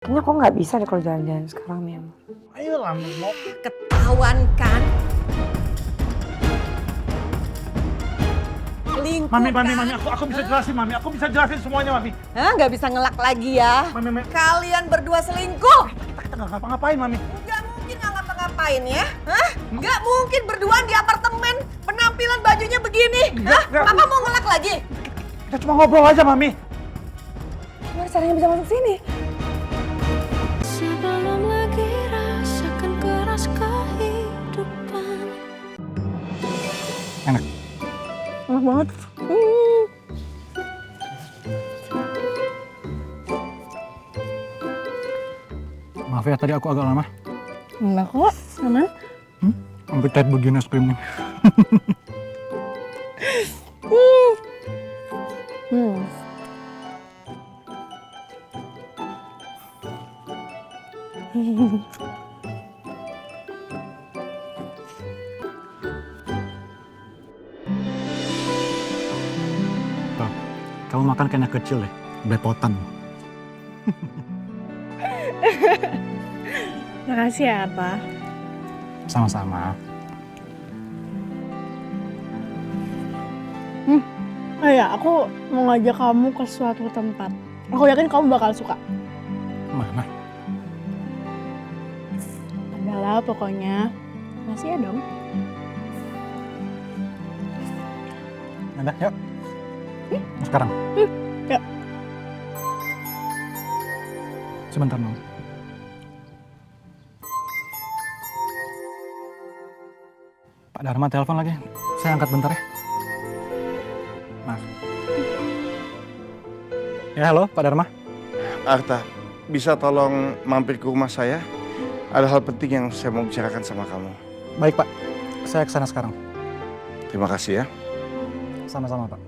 Kayaknya kok nggak bisa deh kalau jalan-jalan sekarang, Mim. Ayolah, mau Ketahuan kan? Selingkuh Mami, kan? aku bisa jelasin, Mami. Aku bisa jelasin semuanya, Mami. Hah, nggak bisa ngelak lagi ya? Mami. Kalian berdua selingkuh? Kita nggak ngapa-ngapain, Mami. Nggak mungkin nggak ngapa-ngapain ya? Hah? Nggak mungkin berduaan di apartemen penampilan bajunya begini. Hah? Nggak. Papa mau ngelak lagi? Kita cuma ngobrol aja, Mami. Gimana caranya bisa masuk sini? Sebelum lagi rasakan keras kehidupan. Enak. Enak banget. Maaf ya, tadi aku agak lama. Enggak kok, aman. Sampai tight begini es krimnya. Tuh, kamu makan kayak anak kecil deh, belepotan. Makasih ya, Pak. Sama-sama. Oh ya, aku mau ngajak kamu ke suatu tempat. Aku yakin kamu bakal suka. Mana? Adalah pokoknya. Masih ya dong. Ada, yuk. Sekarang. Yuk. Sebentar, Mam. Pak Dharma telepon lagi. Saya angkat bentar ya. Maaf. Ya, halo Pak Dharma. Arta, bisa tolong mampir ke rumah saya? Ada hal penting yang saya mau bicarakan sama kamu. Baik Pak, saya kesana sekarang. Terima kasih ya. Sama-sama Pak.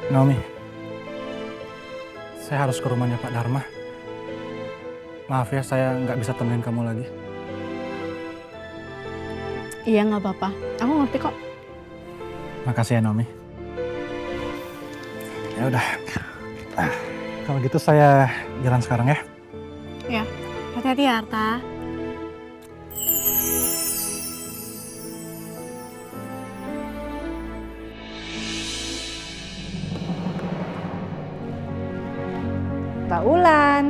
Naomi, saya harus ke rumahnya Pak Dharma. Maaf ya, saya nggak bisa temenin kamu lagi. Iya, nggak apa-apa. Aku ngerti kok. Makasih ya Naomi. Ya udah. Kalau gitu saya jalan sekarang ya. Ya, hati-hati ya, Arta. Mbak Ulan.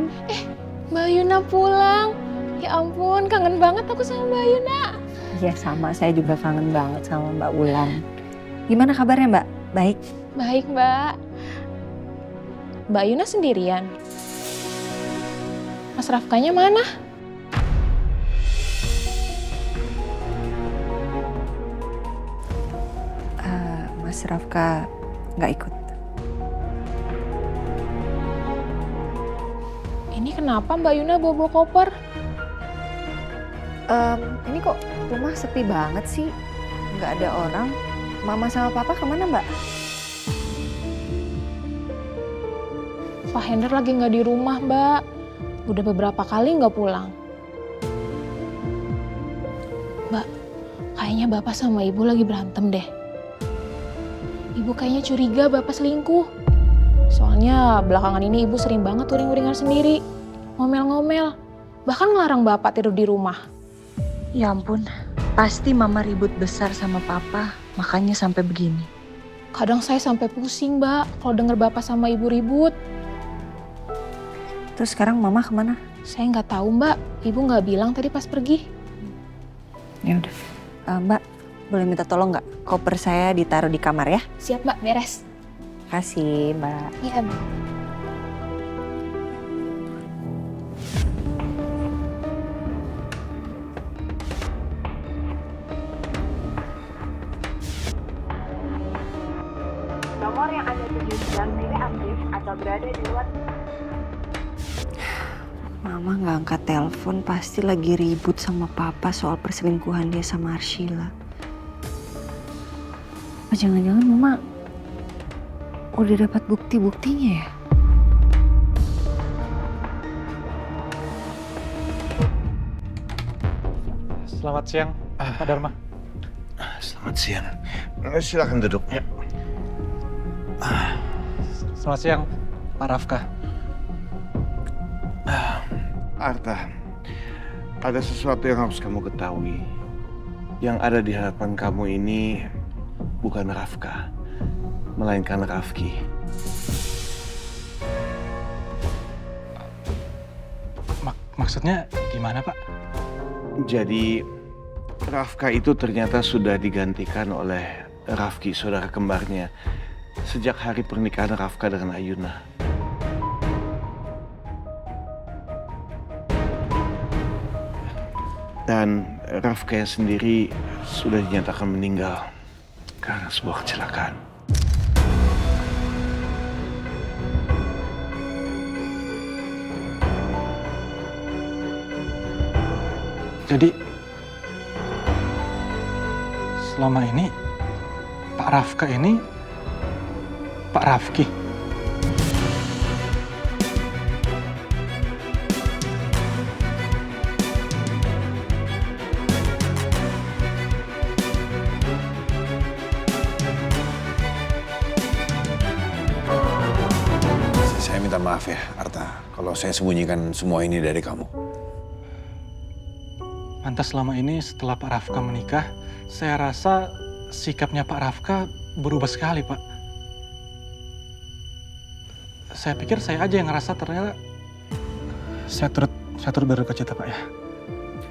Mbak Yuna pulang. Ya ampun, kangen banget aku sama Mbak Yuna. Iya sama, saya juga kangen banget sama Mbak Ulan. Gimana kabarnya Mbak? Baik? Baik, Mbak. Mbak Yuna sendirian. Mas Rafkanya mana? Mas Rafka nggak ikut. Ini kenapa Mbak Yuna bawa koper? Ini kok rumah sepi banget sih? Nggak ada orang. Mama sama Papa kemana Mbak? Pak Hendra lagi nggak di rumah, Mbak. Udah beberapa kali nggak pulang. Mbak, kayaknya Bapak sama Ibu lagi berantem deh. Ibu kayaknya curiga Bapak selingkuh. Soalnya belakangan ini Ibu sering banget uring-uringan sendiri. Ngomel-ngomel. Bahkan ngelarang Bapak tidur di rumah. Ya ampun, pasti mama ribut besar sama papa, makanya sampai begini. Kadang saya sampai pusing, Mbak, kalau denger Bapak sama Ibu ribut. Terus sekarang Mama kemana? Saya nggak tahu, Mbak. Ibu nggak bilang tadi pas pergi. Ya udah. Mbak, boleh minta tolong nggak? Koper saya ditaruh di kamar ya? Siap, Mbak, beres. Kasih Mbak. Iya, Mbak. Nomor yang Anda tuju sedang tidak aktif atau berada di luar. Mama nggak angkat telepon, pasti lagi ribut sama Papa soal perselingkuhan dia sama Arshila. Apa jangan-jangan Mama udah dapat bukti-buktinya ya? Selamat siang, Pak Dharma. Selamat siang. Silakan duduk. Ya. Selamat siang, Pak Rafka. Arta, ada sesuatu yang harus kamu ketahui. Yang ada di hadapan kamu ini bukan Rafka, melainkan Rafki. Maksudnya gimana, Pak? Jadi, Rafka itu ternyata sudah digantikan oleh Rafki, saudara kembarnya, sejak hari pernikahan Rafka dengan Ayuna. Dan Rafka sendiri sudah dinyatakan meninggal karena sebuah kecelakaan. Jadi, selama ini Pak Rafka ini Pak Rafki. Saya minta maaf ya, Arta, kalau saya sembunyikan semua ini dari kamu. Pantas selama ini setelah Pak Rafka menikah, saya rasa sikapnya Pak Rafka berubah sekali, Pak. Saya pikir saya aja yang ngerasa ternyata saya turut berduka cita, Pak ya,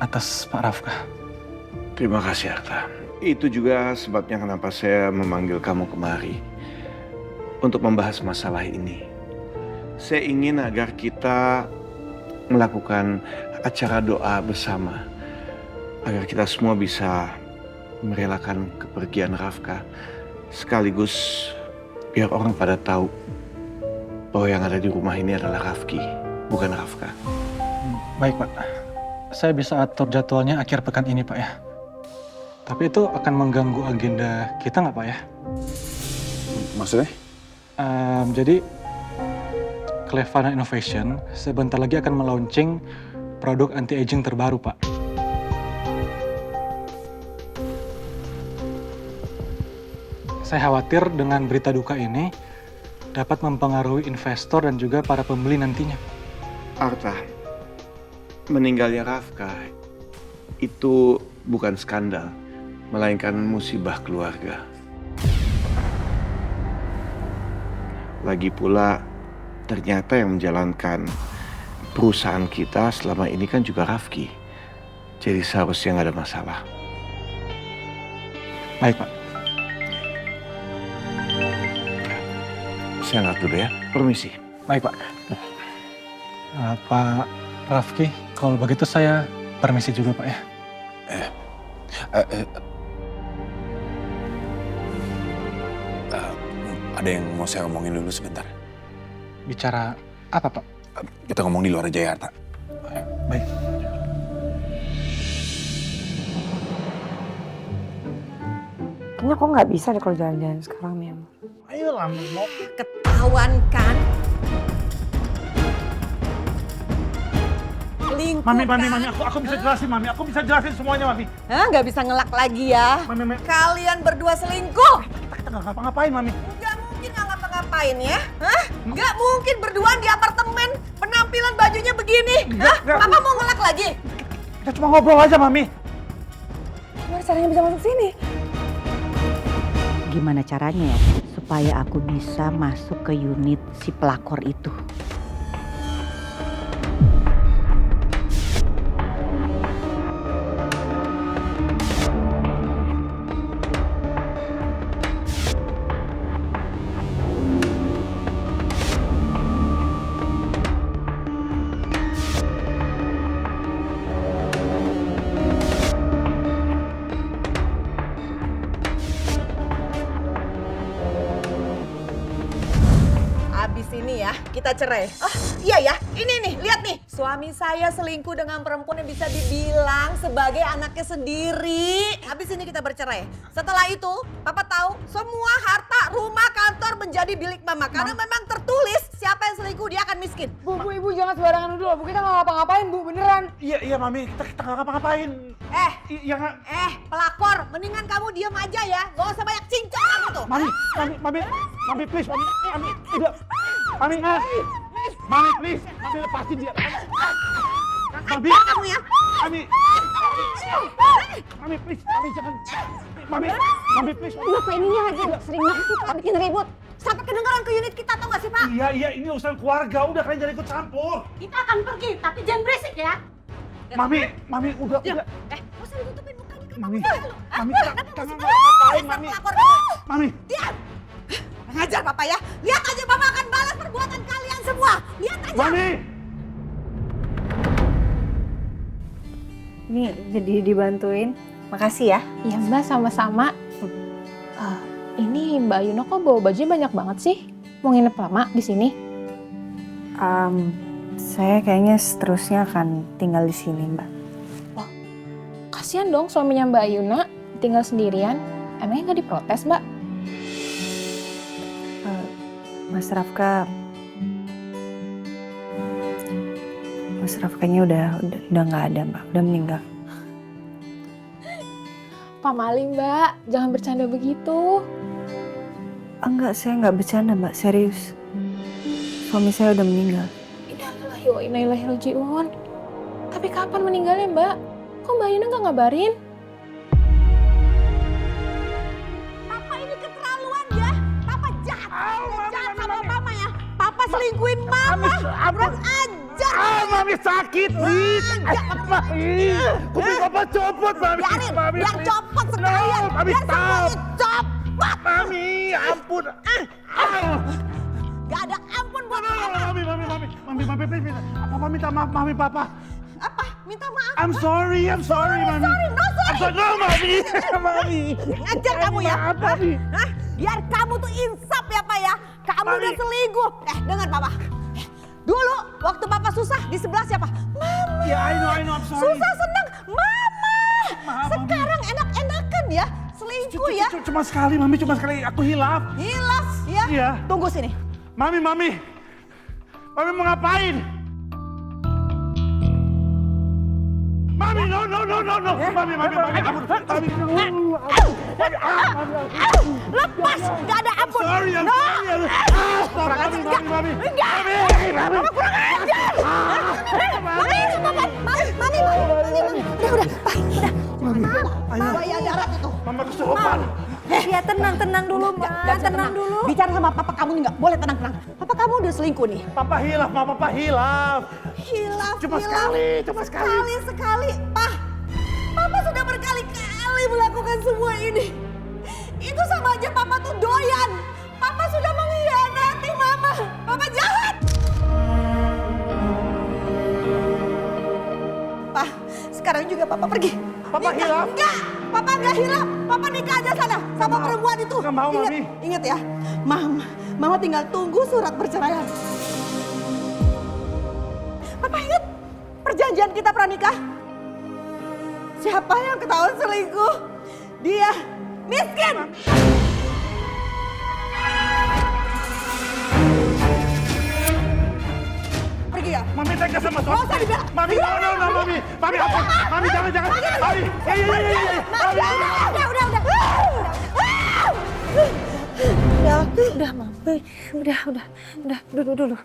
atas Pak Rafka. Terima kasih, Arta. Itu juga sebabnya kenapa saya memanggil kamu kemari untuk membahas masalah ini. Saya ingin agar kita melakukan acara doa bersama, agar kita semua bisa merelakan kepergian Rafka, sekaligus biar orang pada tahu bahwa yang ada di rumah ini adalah Rafki, bukan Rafka. Baik, Pak. Saya bisa atur jadwalnya akhir pekan ini, Pak ya. Tapi itu akan mengganggu agenda kita nggak, Pak ya? Maksudnya? Jadi, Clevana Innovation sebentar lagi akan melaunching produk anti-aging terbaru, Pak. Saya khawatir dengan berita duka ini dapat mempengaruhi investor dan juga para pembeli nantinya. Arta, meninggalnya Rafka itu bukan skandal, melainkan musibah keluarga. Lagi pula, ternyata yang menjalankan perusahaan kita selama ini kan juga Rafki. Jadi seharusnya nggak ada masalah. Baik, Pak. Saya angkat dulu ya, permisi. Baik, Pak. Pak Rafki, kalau begitu saya permisi juga, Pak ya. Ada yang mau saya omongin dulu sebentar. Bicara apa, Pak? Kita ngomong di luar aja ya, Arta. Baik. Kayaknya kok nggak bisa deh kalau jalan-jalan sekarang, Mem. Ayolah, mau ketahuan kan? Selingkuh Mami, kan? aku bisa jelasin, Mami. Aku bisa jelasin semuanya, Mami. Hah, nggak bisa ngelak lagi ya? Mami. Kalian berdua selingkuh? Kita nggak ngapa-ngapain, Mami. Nggak mungkin nggak ngapa-ngapain ya? Hah? Nggak mungkin berduaan di apartemen, penampilan bajunya begini. Hah? Papa mau ngelak lagi? Kita cuma ngobrol aja, Mami. Gimana caranya bisa masuk sini? Gimana caranya ya supaya aku bisa masuk ke unit si pelakor itu? Ini ya, kita cerai. Oh iya ya, ini nih, lihat nih. Suami saya selingkuh dengan perempuan yang bisa dibilang sebagai anaknya sendiri. Habis ini kita bercerai. Setelah itu, Papa tahu semua harta, rumah, kantor menjadi milik Mama. Karena memang tertulis siapa yang selingkuh dia akan miskin. Bu, ibu jangan sembarangan dulu. Bu, kita nggak ngapa-ngapain, Bu, beneran. Iya mami, kita nggak ngapa-ngapain. Iya nggak. Pelakor, mendingan kamu diam aja ya. Gak usah banyak cincang kamu tuh. Mami please, mami udah. Mami please, mami lepasin dia. Mami, Kamu ya. Mami please, mami jangan. Mami please. Kenapa ininya aja sering banget sih Pak bikin ribut. Sampai kedengeran ke unit kita tau gak sih Pak? Iya, ini urusan keluarga, udah kalian jangan ikut campur. Kita akan pergi, tapi jangan berisik ya. Mami udah. Gak usah ditutupin mukanya kan. Mami kita nggak ngapain, Mami. Mami. Diam. Ngajar Papa ya. Lihat aja Papa akan balas perbuatan kalian semua. Lihat aja. Mami. Ini jadi dibantuin. Makasih ya. Iya Mbak, sama-sama. Ini Mbak Yuna kok bawa baju banyak banget sih? Mau nginep lama di sini? Saya kayaknya seterusnya akan tinggal di sini, Mbak. Kasian dong suaminya Mbak Yuna tinggal sendirian. Emangnya nggak diprotes Mbak? Mas Rafkanya udah nggak ada, Mbak. Udah meninggal. Pak Mali Mbak, jangan bercanda begitu. Enggak, saya nggak bercanda, Mbak. Serius. Suami saya udah meninggal. Innalillahi wa inna ilaihi raji'un. Tapi kapan meninggalnya Mbak? Kok Mbak Yuna nggak ngabarin? Papa ini keterlaluan ya. Papa jahat. Jahat sama Mama ya. Papa selingkuhin Mama. Kurang ajar. Mami sakit, please. Mami. Kuping Papa copot, Mami. Biar copot sekalian. Mami, Biar stop. semuanya copot. Mami, ampun. Gak ada ampun buat Mama. Mami, please. Papa minta maaf, Mami, Papa. Apa? Minta maaf. I'm sorry, Mami. Sorry, no sorry. No, Mami. Ngajar kamu ya. Maaf, Mami. Hah? Biar kamu tuh insaf ya Pak ya. Kamu Mami. udah selingkuh. Dengar Papa. Dulu waktu Papa susah di sebelah siapa? Mama. Ya, I know, I'm sorry. Susah senang Mama. Maaf, Sekarang enak-enakan ya. Selingkuh ya. Cuma sekali, Mami, cuma sekali. Aku hilaf. Hilaf ya. Iya. Tunggu sini. Mami mau ngapain? Mami, no. Mami, ampun. Mami. Lepas, gak ada ampun. Sorry, I'm No. sorry. Mami. Enggak. Mama kurang ajar. Mami. Udah. Mama ya darat itu. Mama kesurupan. Ya tenang dulu, Mbak. Tenang dulu. Bicara sama Papa kamu nih nggak boleh tenang. Papa kamu udah selingkuh nih. Papa hilaf, Papa hilaf. Hilaf. Cuma sekali. Sekali. Papa sudah berkali-kali melakukan semua ini. Itu sama aja Papa tuh doyan. Papa sudah mengkhianati Mama. Papa jahat. Pak, sekarang juga Papa pergi. Papa Nikah. hilaf? Enggak, Papa enggak hilaf. Papa nikah aja sana sama perempuan itu. Nggak mau, Mami. Ingat ya, Mama tinggal tunggu surat perceraian. Papa ingat perjanjian kita pranikah? Siapa yang ketahuan selingkuh? Dia miskin. Pergi ya. Mami tega sama Nggak usah suami. dibilang. Mami, no, Mami. Mami, apa? Mami, jangan. Mami. Iya. Udah, Mama. Udah, dulu.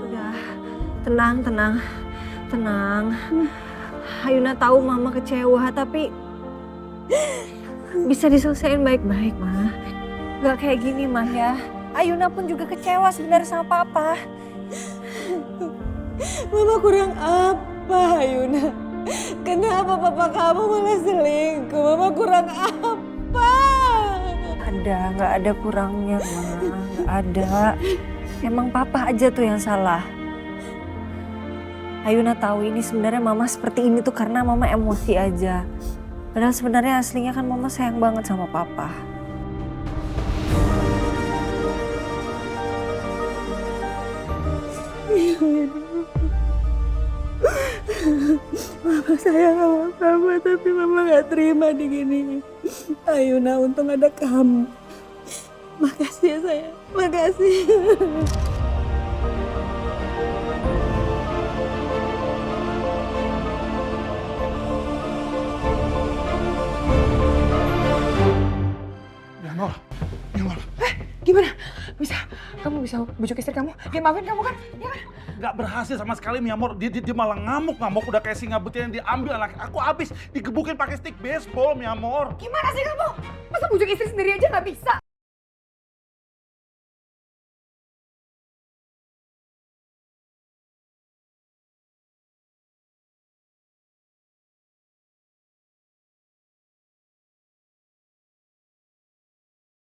Udah, tenang. Ayuna tahu Mama kecewa, tapi bisa diselesaikan baik-baik, Ma. Gak kayak gini, Ma, ya. Ayuna pun juga kecewa sebenarnya sama Papa. Mama kurang apa, Ayuna? Kenapa Papa kamu malah selingkuh? Mama kurang apa? Nggak ada kurangnya, Ma. Nggak ada. Emang Papa aja tuh yang salah. Ayuna tahu ini sebenarnya Mama seperti ini tuh karena Mama emosi aja. Padahal sebenarnya aslinya kan Mama sayang banget sama Papa. Mama sayang sama kamu, tapi mama gak terima diginiin. Ayuna, untung ada kamu. Makasih ya sayang, makasih. Miyamor, Miyamor. Gimana? Kamu bisa bujuk istri kamu? Dia maafin kamu kan? Ya kan? Gak berhasil sama sekali Miyamor. Dia malah ngamuk udah kayak singa betina yang diambil anak aku habis digebukin pakai stick baseball Miyamor. Gimana sih kamu? Masa bujuk istri sendiri aja gak bisa?